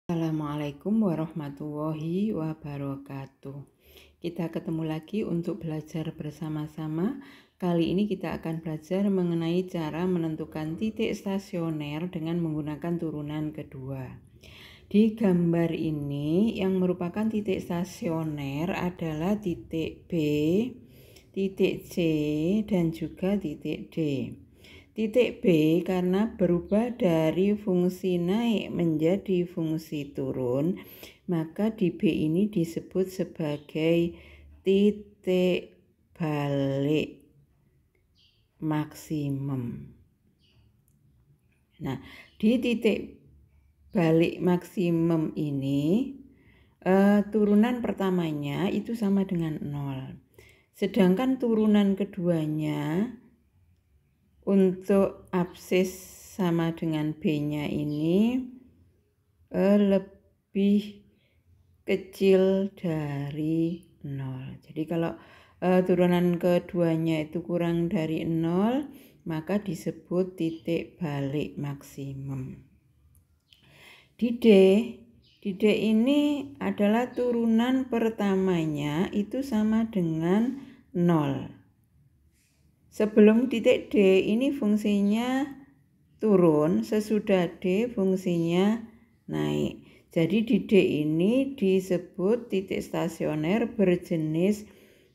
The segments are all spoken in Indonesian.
Assalamualaikum warahmatullahi wabarakatuh. Kita ketemu lagi untuk belajar bersama-sama. Kali ini kita akan belajar mengenai cara menentukan titik stasioner dengan menggunakan turunan kedua. Di gambar ini yang merupakan titik stasioner adalah titik B, titik C, dan juga titik D. Titik B karena berubah dari fungsi naik menjadi fungsi turun, maka di B ini disebut sebagai titik balik maksimum. Nah, di titik balik maksimum ini turunan pertamanya itu sama dengan 0. Sedangkan turunan keduanya untuk absis sama dengan B-nya ini lebih kecil dari 0. Jadi kalau turunan keduanya itu kurang dari 0, maka disebut titik balik maksimum. Di D ini adalah turunan pertamanya itu sama dengan 0. Sebelum titik D ini fungsinya turun, sesudah D fungsinya naik. Jadi di D ini disebut titik stasioner berjenis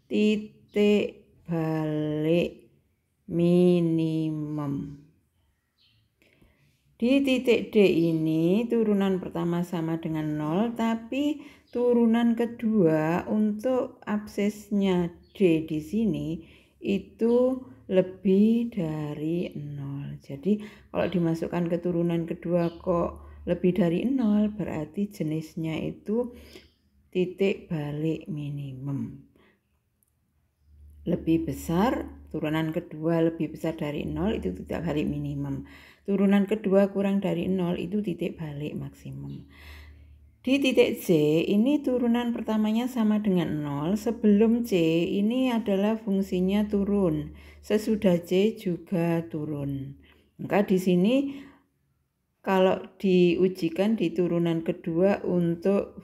titik balik minimum. Di titik D ini turunan pertama sama dengan 0, tapi turunan kedua untuk absisnya D di sini itu lebih dari 0. Jadi kalau dimasukkan ke turunan kedua kok lebih dari 0, berarti jenisnya itu titik balik minimum. Lebih besar, turunan kedua lebih besar dari 0 itu titik balik minimum. Turunan kedua kurang dari 0 itu titik balik maksimum. Di titik C ini turunan pertamanya sama dengan 0. Sebelum C ini adalah fungsinya turun. Sesudah C juga turun. Maka di sini kalau diujikan di turunan kedua untuk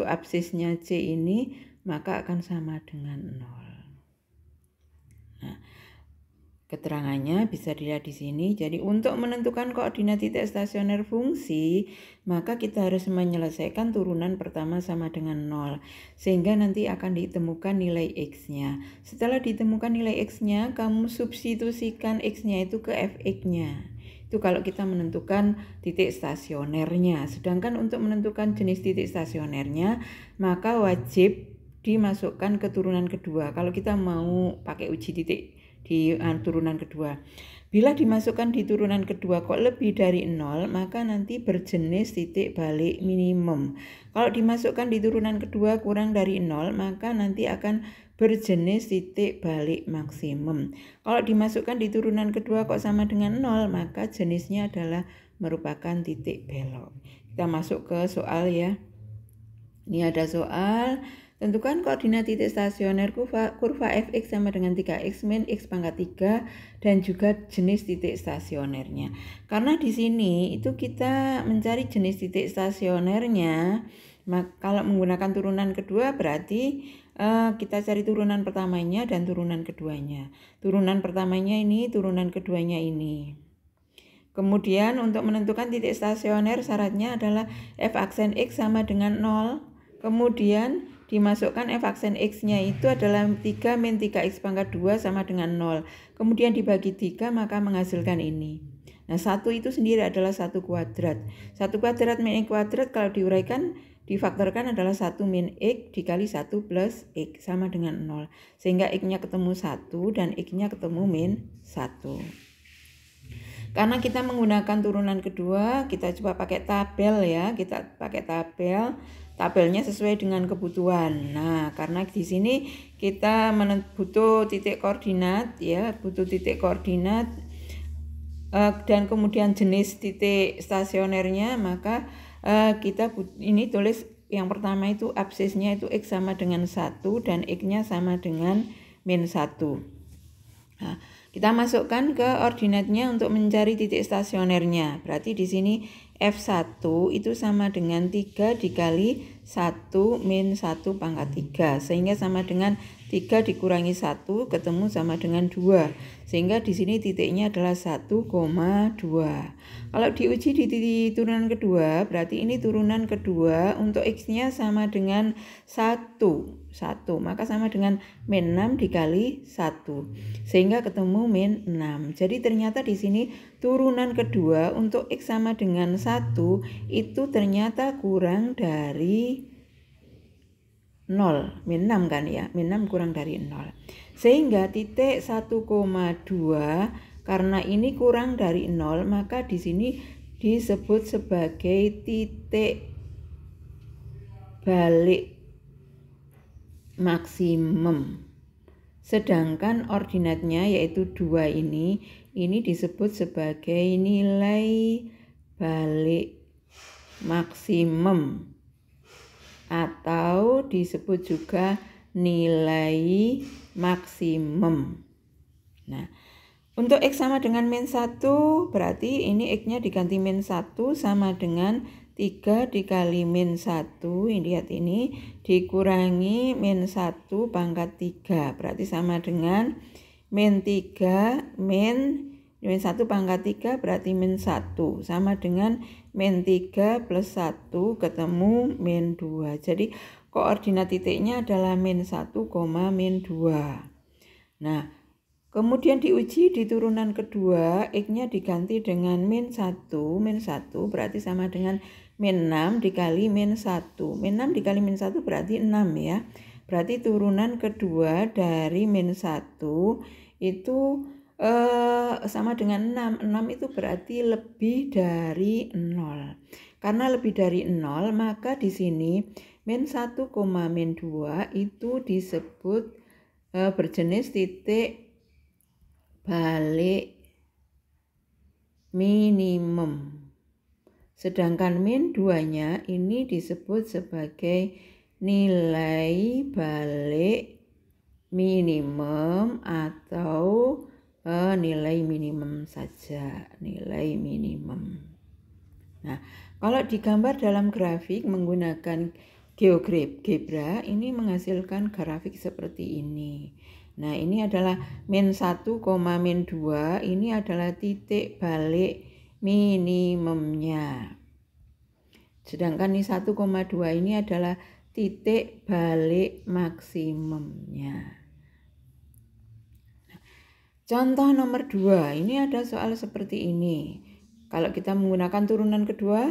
absisnya C ini, maka akan sama dengan 0. Nah, keterangannya bisa dilihat di sini. Jadi untuk menentukan koordinat titik stasioner fungsi, maka kita harus menyelesaikan turunan pertama sama dengan 0. Sehingga nanti akan ditemukan nilai X-nya. Setelah ditemukan nilai X-nya, kamu substitusikan X-nya itu ke Fx-nya. Itu kalau kita menentukan titik stasionernya. Sedangkan untuk menentukan jenis titik stasionernya, maka wajib dimasukkan ke turunan kedua. Kalau kita mau pakai uji titik di turunan kedua. Bila dimasukkan di turunan kedua kok lebih dari 0, maka nanti berjenis titik balik minimum. Kalau dimasukkan di turunan kedua kurang dari 0, maka nanti akan berjenis titik balik maksimum. Kalau dimasukkan di turunan kedua kok sama dengan 0, maka jenisnya adalah merupakan titik belok. Kita masuk ke soal ya. Ini ada soal. Tentukan koordinat titik stasioner kurva fx sama dengan 3x min x pangkat 3 dan juga jenis titik stasionernya. Karena di sini itu kita mencari jenis titik stasionernya, kalau menggunakan turunan kedua berarti kita cari turunan pertamanya dan turunan keduanya. Turunan pertamanya ini, turunan keduanya ini. Kemudian untuk menentukan titik stasioner syaratnya adalah f aksen x sama dengan 0. Kemudian dimasukkan f aksen x-nya itu adalah 3 min 3x pangkat 2 sama dengan 0. Kemudian dibagi 3 maka menghasilkan ini. Nah, 1 itu sendiri adalah 1 kuadrat. 1 kuadrat min x kuadrat kalau diuraikan, difaktorkan adalah 1 min x dikali 1 plus x sama dengan 0. Sehingga x-nya ketemu 1 dan x-nya ketemu min 1. Karena kita menggunakan turunan kedua, kita coba pakai tabel ya. Kita pakai tabel. Tabelnya sesuai dengan kebutuhan. Nah, karena di sini kita butuh titik koordinat ya, butuh titik koordinat dan kemudian jenis titik stasionernya, maka kita ini tulis yang pertama itu absisnya itu x sama dengan 1 dan x-nya sama dengan min 1. Nah, kita masukkan ke ordinatnya untuk mencari titik stasionernya. Berarti di sini F1 itu sama dengan 3 dikali 1 min 1 pangkat 3. Sehingga sama dengan 3 dikurangi 1 ketemu sama dengan 2. Sehingga di sini titiknya adalah 1,2. Kalau diuji di turunan kedua, berarti ini turunan kedua untuk X-nya sama dengan 1. Maka sama dengan min 6 dikali 1. Sehingga ketemu min 6. Jadi ternyata di sini turunan kedua untuk X sama dengan 1 itu ternyata kurang dari 0. Min 6 kan ya. Min 6 kurang dari 0. Sehingga titik 1,2 karena ini kurang dari 0, maka di sini disebut sebagai titik balik maksimum. Sedangkan ordinatnya yaitu 2 ini disebut sebagai nilai balik maksimum atau disebut juga nilai maksimum. Nah, untuk X sama dengan min 1 berarti ini X-nya diganti min 1 sama dengan 3 dikali min 1, ini lihat ini, dikurangi min 1 pangkat 3. Berarti sama dengan min 3 min 1 pangkat 3 berarti min 1. Sama dengan min 3 plus 1 ketemu min 2. Jadi koordinat titiknya adalah min 1, min 2. Nah, kemudian diuji di turunan kedua, X-nya diganti dengan min 1 berarti sama dengan min 6 dikali min 1. Min 6 dikali min 1 berarti 6 ya. Berarti turunan kedua dari min 1 itu sama dengan 6. 6 itu berarti lebih dari 0. Karena lebih dari 0, maka di sini min 1, min 2 itu disebut berjenis titik balik minimum. Sedangkan min 2-nya ini disebut sebagai nilai balik minimum atau nilai minimum saja, nilai minimum. Nah, kalau digambar dalam grafik menggunakan GeoGebra, ini menghasilkan grafik seperti ini. Nah, ini adalah min 1, min 2, ini adalah titik balik minimumnya. Sedangkan ini 1,2 ini adalah titik balik maksimumnya. Contoh nomor 2, ini ada soal seperti ini. Kalau kita menggunakan turunan kedua,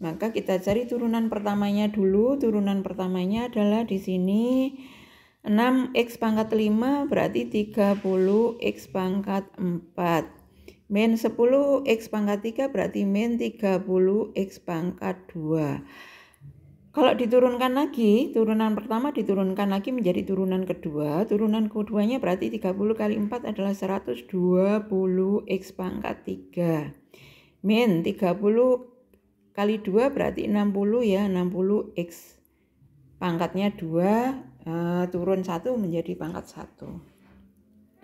maka kita cari turunan pertamanya dulu. Turunan pertamanya adalah di sini 6x pangkat 5 berarti 30x pangkat 4. Min 10x pangkat 3 berarti min 30x pangkat 2. Kalau diturunkan lagi, turunan pertama diturunkan lagi menjadi turunan kedua. Turunan keduanya berarti 30 kali 4 adalah 120x pangkat 3. Min 30 kali 2 berarti 60 ya, 60x. Pangkatnya 2, turun 1 menjadi pangkat 1.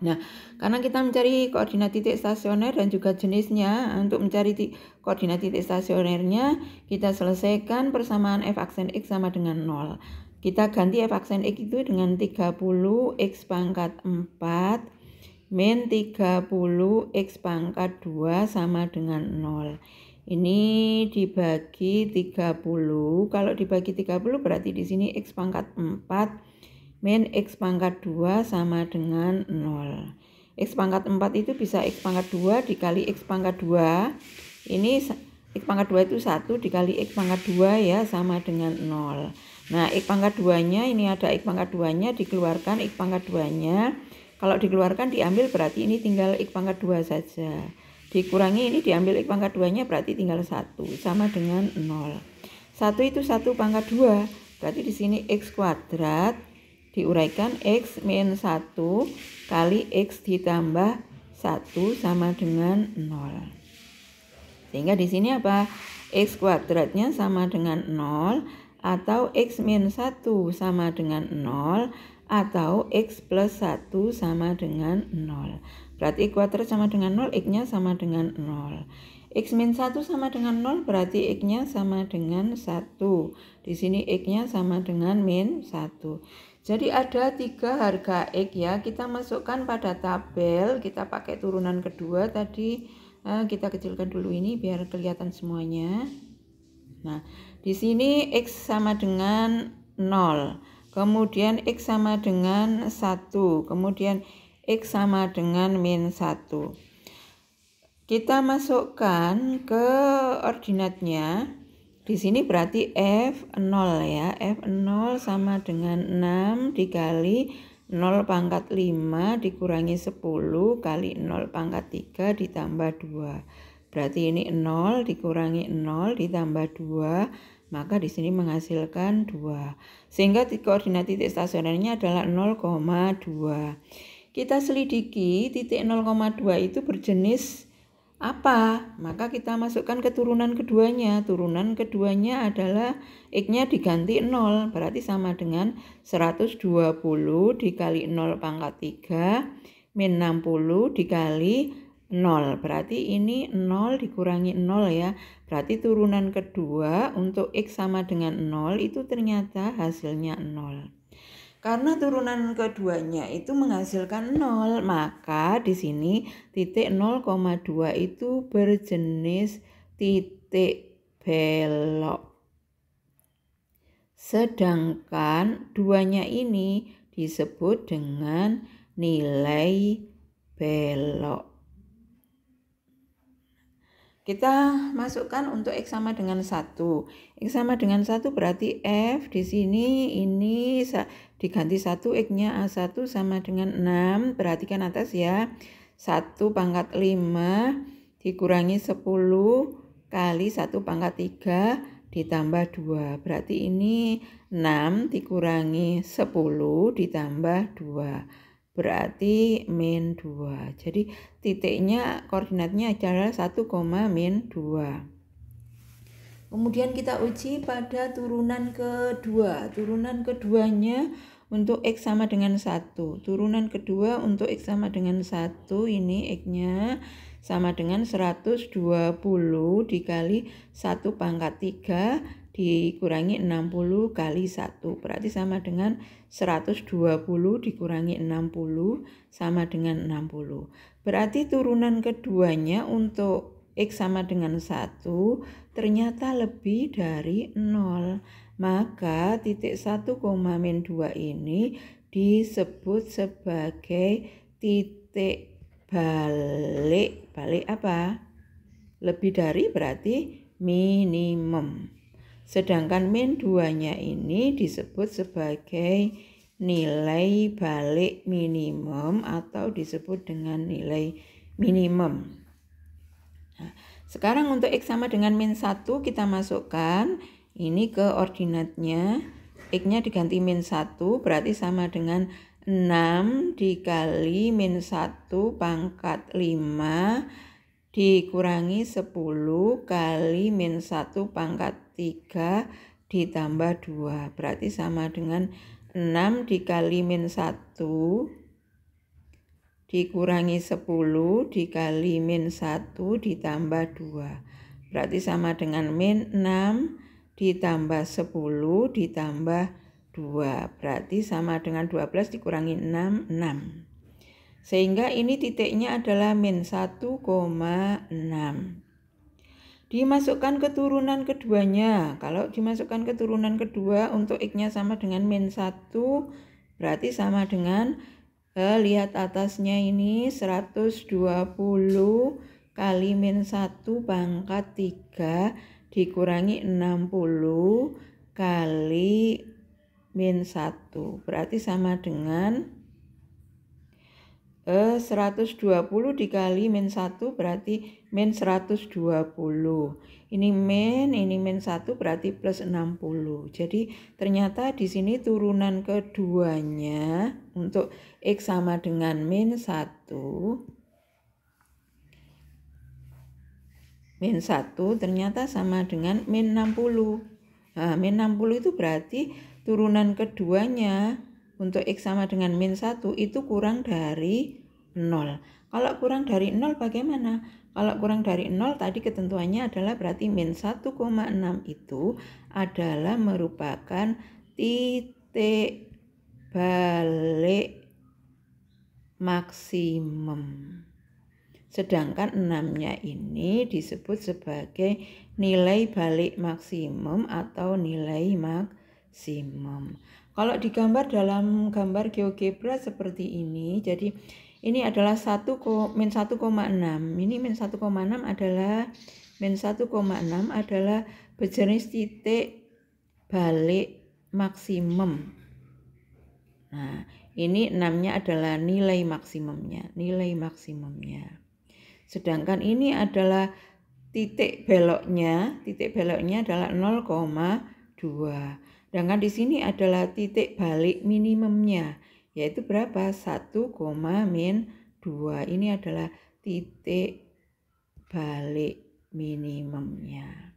Nah, karena kita mencari koordinat titik stasioner dan juga jenisnya, untuk mencari koordinat titik stasionernya, kita selesaikan persamaan f aksen X sama dengan 0. Kita ganti f aksen X itu dengan 30x pangkat 4 min 30x pangkat 2 sama dengan 0. Ini dibagi 30. Kalau dibagi 30 berarti di sini x pangkat 4 min x pangkat 2 sama dengan 0. X pangkat 4 itu bisa x pangkat 2 dikali x pangkat 2. Ini x pangkat 2 itu 1 dikali x pangkat 2 ya, sama dengan 0. Nah, x pangkat 2-nya ini ada x pangkat 2-nya, dikeluarkan x pangkat 2-nya. Kalau dikeluarkan diambil berarti ini tinggal x pangkat 2 saja. Dikurangi ini diambil x pangkat 2-nya berarti tinggal 1 sama dengan 0. 1 itu 1 pangkat 2. Berarti di sini x kuadrat diuraikan x min 1 kali x ditambah 1 sama dengan 0. Sehingga di sini apa? X kuadratnya sama dengan 0 atau x min 1 sama dengan 0 atau x plus 1 sama dengan 0. Berarti x kuadrat sama dengan 0, x-nya sama dengan 0. X min 1 sama dengan 0 berarti X-nya sama dengan 1. Di sini X-nya sama dengan min 1. Jadi ada 3 harga X ya. Kita masukkan pada tabel. Kita pakai turunan kedua tadi. Kita kecilkan dulu ini biar kelihatan semuanya. Nah, di sini X sama dengan 0. Kemudian X sama dengan 1. Kemudian X sama dengan min 1. Kita masukkan ke ordinatnya. Di sini berarti F0 ya. F0 sama dengan 6 dikali 0 pangkat 5 dikurangi 10 kali 0 pangkat 3 ditambah 2. Berarti ini 0 dikurangi 0 ditambah 2, maka di sini menghasilkan 2. Sehingga koordinat titik stasionernya adalah 0,2. Kita selidiki titik 0,2 itu berjenis apa? Maka kita masukkan ke turunan keduanya. Turunan keduanya adalah X-nya diganti 0. Berarti sama dengan 120 dikali 0 pangkat 3 min 60 dikali 0. Berarti ini 0 dikurangi 0 ya. Berarti turunan kedua untuk X sama dengan 0 itu ternyata hasilnya 0. Karena turunan keduanya itu menghasilkan 0, maka di sini titik 0,2 itu berjenis titik belok. Sedangkan duanya ini disebut dengan nilai belok. Kita masukkan untuk X sama dengan 1. X sama dengan 1 berarti F di sini ini diganti 1, X-nya A1 sama dengan 6. Perhatikan atas ya. 1 pangkat 5 dikurangi 10 kali 1 pangkat 3 ditambah 2. Berarti ini 6 dikurangi 10 ditambah 2. Berarti min 2. Jadi titiknya koordinatnya adalah 1, min 2. Kemudian kita uji pada turunan kedua. Turunan keduanya untuk X sama dengan 1. Turunan kedua untuk X sama dengan 1. Ini X-nya sama dengan 120 dikali 1 pangkat 3 dikurangi 60 kali 1. Berarti sama dengan 120 dikurangi 60 sama dengan 60. Berarti turunan keduanya untuk X sama dengan 1 ternyata lebih dari 0. Maka titik 1, min 2 ini disebut sebagai titik balik. Balik apa? Lebih dari berarti minimum. Sedangkan min 2-nya ini disebut sebagai nilai balik minimum atau disebut dengan nilai minimum. Nah, sekarang untuk X sama dengan min 1 kita masukkan ini ke ordinatnya. X-nya diganti min 1 berarti sama dengan 6 dikali min 1 pangkat 5 dikurangi 10 kali min 1 pangkat 3 ditambah 2. Berarti sama dengan 6 dikali min 1 dikurangi 10 dikali min 1 ditambah 2. Berarti sama dengan min 6 ditambah 10 ditambah 2. Berarti sama dengan 12 dikurangi 6, 6. Sehingga ini titiknya adalah min 1,6. Dimasukkan ke turunan keduanya. Kalau dimasukkan ke turunan kedua untuk X-nya sama dengan min 1 berarti sama dengan lihat atasnya ini 120 kali min 1 pangkat 3 dikurangi 60 kali min 1. Berarti sama dengan 120 dikali min 1 berarti min 120. Ini min 1 berarti plus 60. Jadi ternyata di sini turunan keduanya untuk X sama dengan min 1. Min 1 ternyata sama dengan min 60. Nah, min 60 itu berarti turunan keduanya untuk X sama dengan min 1 itu kurang dari 0. Kalau kurang dari 0 bagaimana? Kalau kurang dari 0 tadi ketentuannya adalah berarti min 1,6 itu adalah merupakan titik balik maksimum. Sedangkan 6-nya ini disebut sebagai nilai balik maksimum atau nilai maksimum. Kalau digambar dalam gambar GeoGebra seperti ini, jadi ini adalah min 1,6. Ini min 1,6 adalah berjenis titik balik maksimum. Nah, ini 6-nya adalah nilai maksimumnya. Sedangkan ini adalah titik beloknya adalah 0,2. Sedangkan di sini adalah titik balik minimumnya, yaitu berapa? 1,-2. Ini adalah titik balik minimumnya.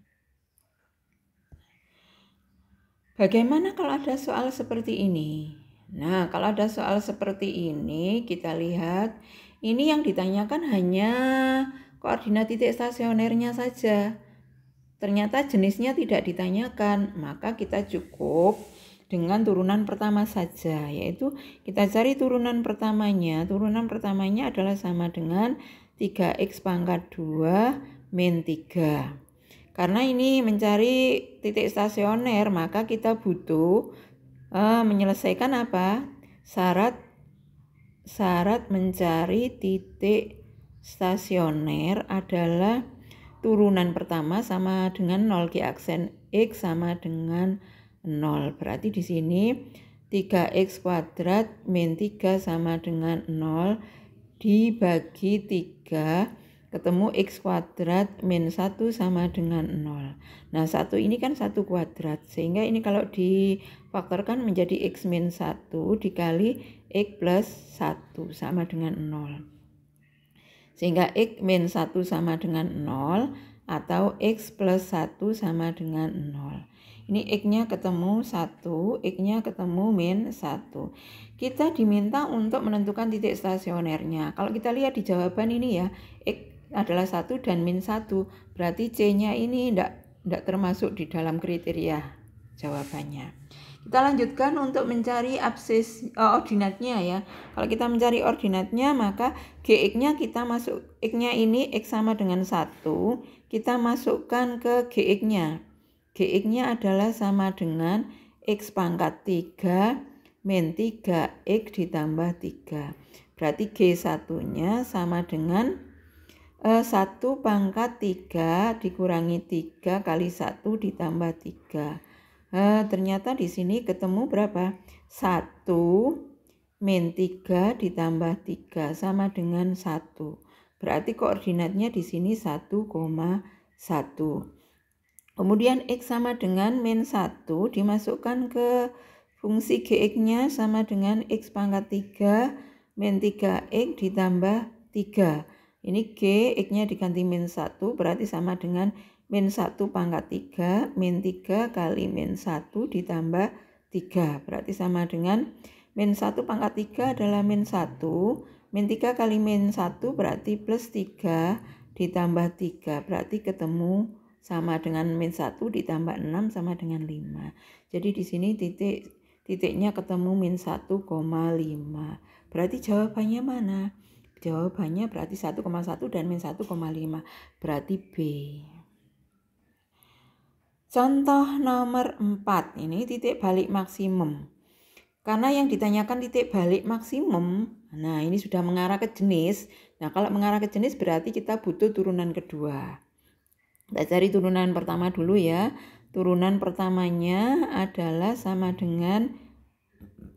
Bagaimana kalau ada soal seperti ini? Nah, kalau ada soal seperti ini, kita lihat ini yang ditanyakan hanya koordinat titik stasionernya saja. Ternyata jenisnya tidak ditanyakan, maka kita cukup dengan turunan pertama saja, yaitu kita cari turunan pertamanya. Turunan pertamanya adalah sama dengan 3x pangkat 2 min 3. Karena ini mencari titik stasioner, maka kita butuh menyelesaikan apa? Syarat mencari titik stasioner adalah turunan pertama sama dengan 0, G aksen X sama dengan 0. Berarti di sini 3x kuadrat min 3 sama dengan 0 dibagi 3, ketemu x kuadrat min 1 sama dengan 0. Nah, 1 ini kan 1 kuadrat, sehingga ini kalau difaktorkan menjadi x min 1 dikali x plus 1 sama dengan 0. Sehingga x min 1 sama dengan 0 atau x plus 1 sama dengan 0. Ini x-nya ketemu 1, x-nya ketemu min 1. Kita diminta untuk menentukan titik stasionernya. Kalau kita lihat di jawaban ini ya, x adalah 1 dan min 1. Berarti C-nya ini tidak termasuk di dalam kriteria jawabannya. Kita lanjutkan untuk mencari ordinatnya ya. Kalau kita mencari ordinatnya, maka Gx-nya kita masuk, X-nya ini X sama dengan 1. Kita masukkan ke Gx-nya. Gx-nya adalah sama dengan X pangkat 3 min 3X ditambah 3. Berarti G1-nya sama dengan 1 pangkat 3 dikurangi 3 kali 1 ditambah 3. Ternyata di sini ketemu berapa? 1 min 3 ditambah 3 sama dengan 1. Berarti koordinatnya di sini 1,1. Kemudian X sama dengan min 1 dimasukkan ke fungsi Gx-nya sama dengan X pangkat 3 min 3X ditambah 3. Ini G, X-nya diganti min 1 berarti sama dengan min 1 pangkat 3 min 3 kali min 1 ditambah 3. Berarti sama dengan min 1 pangkat 3 adalah min 1. Min 3 kali min 1 berarti plus 3 ditambah 3. Berarti ketemu sama dengan min 1 ditambah 6 sama dengan 5. Jadi di sini titiknya ketemu min 1,5. Berarti jawabannya mana? Jawabannya berarti 1,1 dan min 1,5. Berarti B. Contoh nomor 4. Ini titik balik maksimum. Karena yang ditanyakan titik balik maksimum, nah ini sudah mengarah ke jenis. Nah kalau mengarah ke jenis berarti kita butuh turunan kedua. Kita cari turunan pertama dulu ya. Turunan pertamanya adalah sama dengan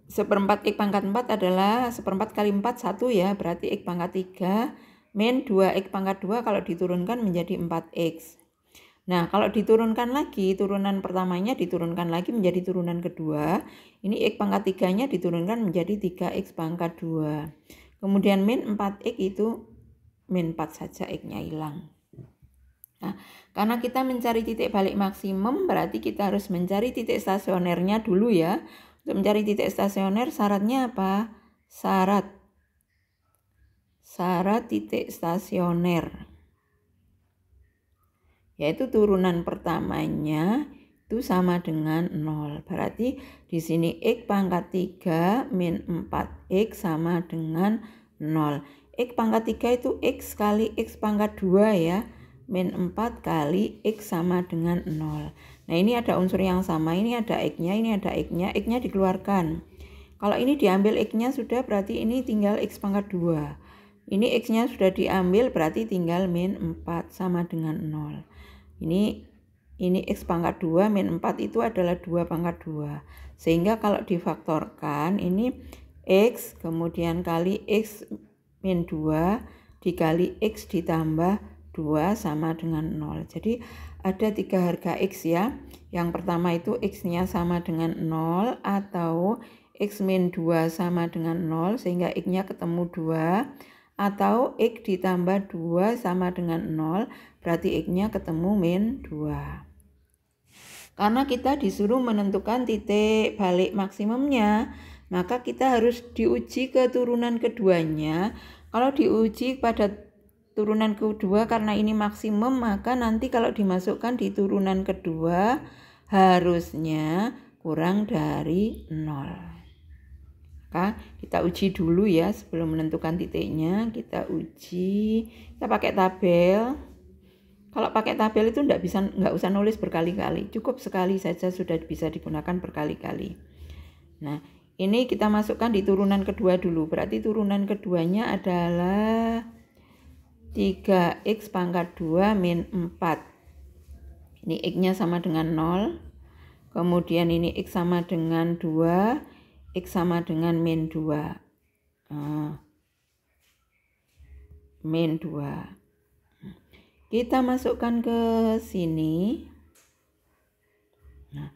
1/4 X pangkat 4 adalah 1/4 kali 4 1 ya. Berarti X pangkat 3 min 2X pangkat 2 kalau diturunkan menjadi 4X. Nah kalau diturunkan lagi, turunan pertamanya diturunkan lagi menjadi turunan kedua. Ini X pangkat 3-nya diturunkan menjadi 3X pangkat 2. Kemudian min 4X itu min 4 saja, X-nya hilang. Nah, karena kita mencari titik balik maksimum, berarti kita harus mencari titik stasionernya dulu ya. Untuk mencari titik stasioner, syaratnya apa? Syarat titik stasioner. yaitu turunan pertamanya itu sama dengan 0. Berarti di sini X pangkat 3 min 4X sama dengan 0. X pangkat 3 itu X kali X pangkat 2 ya. Min 4 kali X sama dengan 0. Nah ini ada unsur yang sama, ini ada X-nya, ini ada X-nya, X-nya dikeluarkan. Kalau ini diambil X-nya sudah, berarti ini tinggal X pangkat 2. Ini X-nya sudah diambil, berarti tinggal min 4 sama dengan 0. Ini X pangkat 2 min 4 itu adalah 2 pangkat 2. Sehingga kalau difaktorkan, ini X kemudian kali X min 2 dikali X ditambah 2 sama dengan 0. Jadi ada 3 harga X ya. Yang pertama itu X-nya sama dengan 0 atau X min 2 sama dengan 0 sehingga X-nya ketemu 2, atau X ditambah 2 sama dengan 0 berarti X-nya ketemu min 2. Karena kita disuruh menentukan titik balik maksimumnya, maka kita harus diuji ke turunan keduanya. Kalau diuji pada turunan kedua karena ini maksimum, maka nanti kalau dimasukkan di turunan kedua harusnya kurang dari 0. Maka kita uji dulu ya sebelum menentukan titiknya. Kita uji, kita pakai tabel. Kalau pakai tabel itu nggak usah nulis berkali-kali, cukup sekali saja sudah bisa digunakan berkali-kali. Nah ini kita masukkan di turunan kedua dulu, berarti turunan keduanya adalah 3X pangkat 2 min 4. Ini X-nya sama dengan 0. Kemudian ini X sama dengan 2. X sama dengan min 2. Min 2. Kita masukkan ke sini. Nah,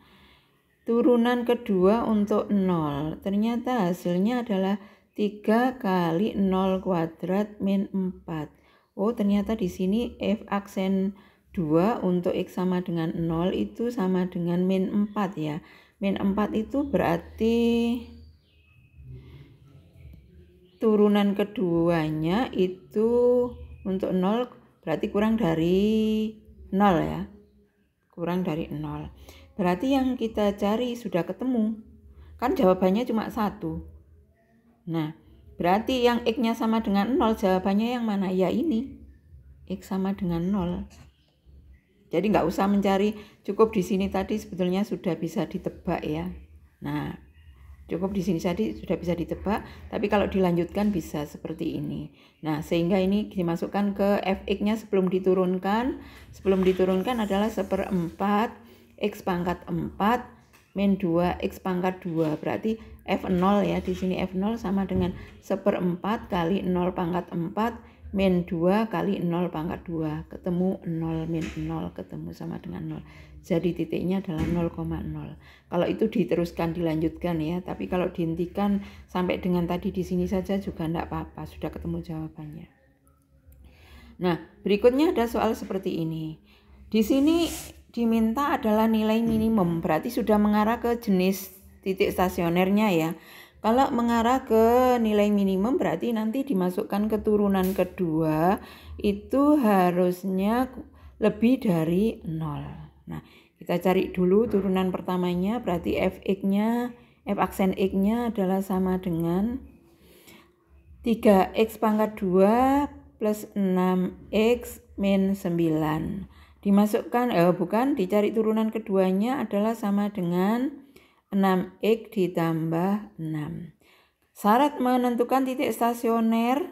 turunan kedua untuk 0. Ternyata hasilnya adalah 3 kali 0 kuadrat min 4. Oh, ternyata di sini F aksen 2 untuk X sama dengan 0 itu sama dengan min 4 ya. Min 4 itu berarti turunan keduanya itu untuk 0 berarti kurang dari 0 ya. Kurang dari 0. Berarti yang kita cari sudah ketemu. Kan jawabannya cuma 1. Nah, berarti yang X-nya sama dengan 0, jawabannya yang mana? Ya ini, X sama dengan 0. Jadi nggak usah mencari, cukup di sini tadi sebetulnya sudah bisa ditebak ya. Nah, cukup di sini tadi sudah bisa ditebak, tapi kalau dilanjutkan bisa seperti ini. Nah, sehingga ini dimasukkan ke Fx-nya sebelum diturunkan. Sebelum diturunkan adalah 1/4 X pangkat 4 min 2 X pangkat 2. Berarti F0 ya, di sini F0 sama dengan 1/4 kali 0 pangkat 4 min 2 kali 0 pangkat 2. Ketemu 0 min 0, ketemu sama dengan 0. Jadi titiknya adalah 0,0. Kalau itu diteruskan dilanjutkan ya, tapi kalau dihentikan sampai dengan tadi di sini saja juga enggak apa-apa, sudah ketemu jawabannya. Nah, berikutnya ada soal seperti ini. Di sini diminta adalah nilai minimum, berarti sudah mengarah ke jenis titik stasionernya ya. Kalau mengarah ke nilai minimum berarti nanti dimasukkan ke turunan kedua itu harusnya lebih dari 0. Nah, kita cari dulu turunan pertamanya, berarti Fx-nya, F aksen X-nya adalah sama dengan 3X pangkat 2 plus 6X min 9. Dimasukkan, dicari turunan keduanya adalah sama dengan 6X ditambah 6. Syarat menentukan titik stasioner.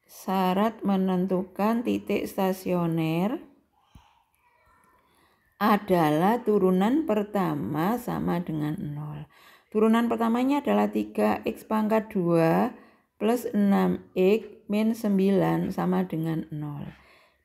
Syarat menentukan titik stasioner adalah turunan pertama sama dengan 0. Turunan pertamanya adalah 3X pangkat 2 plus 6X min 9 sama dengan 0.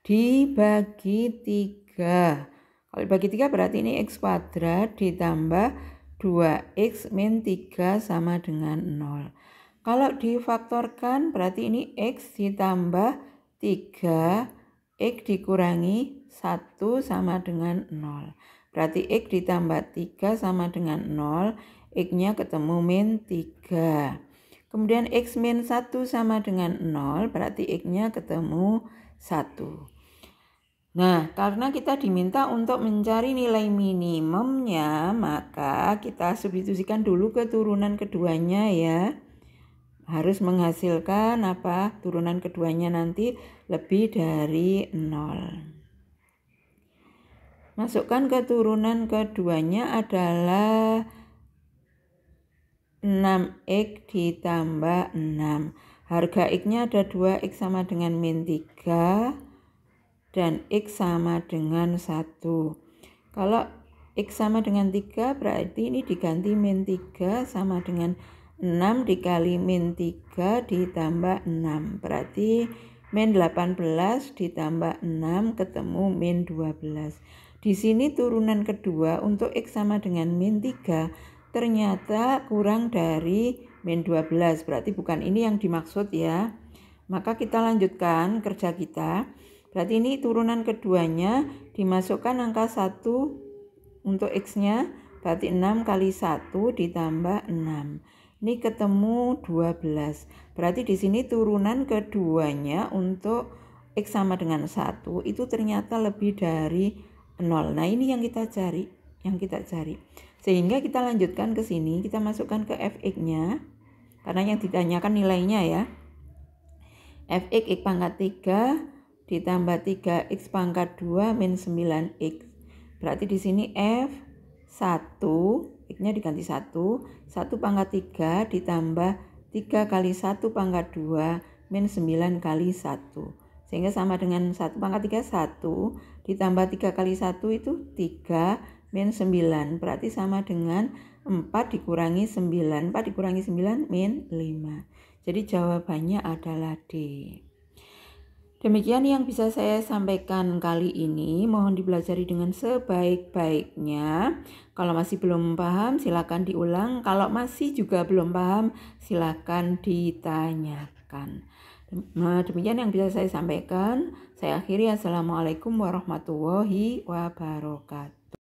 Dibagi 3. Kalau dibagi 3 berarti ini X kuadrat ditambah 2X min 3 sama dengan 0. Kalau difaktorkan berarti ini X ditambah 3, X dikurangi 1 sama dengan 0. Berarti X ditambah 3 sama dengan 0, X-nya ketemu min 3. Kemudian X min 1 sama dengan 0, berarti X-nya ketemu 1. Nah, karena kita diminta untuk mencari nilai minimumnya, maka kita substitusikan dulu ke turunan keduanya ya. Harus menghasilkan turunan keduanya nanti lebih dari 0. Masukkan ke turunan keduanya adalah 6x ditambah 6. Harga x-nya ada 2, x sama dengan min 3 dan x sama dengan 1. Kalau x sama dengan 3 berarti ini diganti min 3 sama dengan 6 dikali min 3 ditambah 6. Berarti min 18 ditambah 6 ketemu min 12. Di sini turunan kedua untuk x sama dengan min 3 ternyata kurang dari min 12. Berarti bukan ini yang dimaksud ya. Maka kita lanjutkan kerja kita. Berarti ini turunan keduanya dimasukkan angka 1 untuk x-nya. Berarti 6 kali 1 ditambah 6. Ini ketemu 12. Berarti di sini turunan keduanya untuk x sama dengan 1 itu ternyata lebih dari 0. Nah, ini yang kita cari, Sehingga kita lanjutkan ke sini, kita masukkan ke fx-nya. Karena yang ditanyakan nilainya ya. Fx x pangkat 3 ditambah 3x pangkat 2 min 9x. Berarti di sini F1, x-nya diganti 1 pangkat 3 ditambah 3 kali 1 pangkat 2 min 9 kali 1. Sehingga sama dengan 1 pangkat 3, 1 ditambah 3 kali 1 itu 3 min 9. Berarti sama dengan 4 dikurangi 9. 4 dikurangi 9 min 5. Jadi jawabannya adalah D. Demikian yang bisa saya sampaikan kali ini. Mohon dipelajari dengan sebaik-baiknya. Kalau masih belum paham silakan diulang. Kalau masih juga belum paham silakan ditanyakan. Nah, demikian yang bisa saya sampaikan. Saya akhiri. Assalamualaikum warahmatullahi wabarakatuh.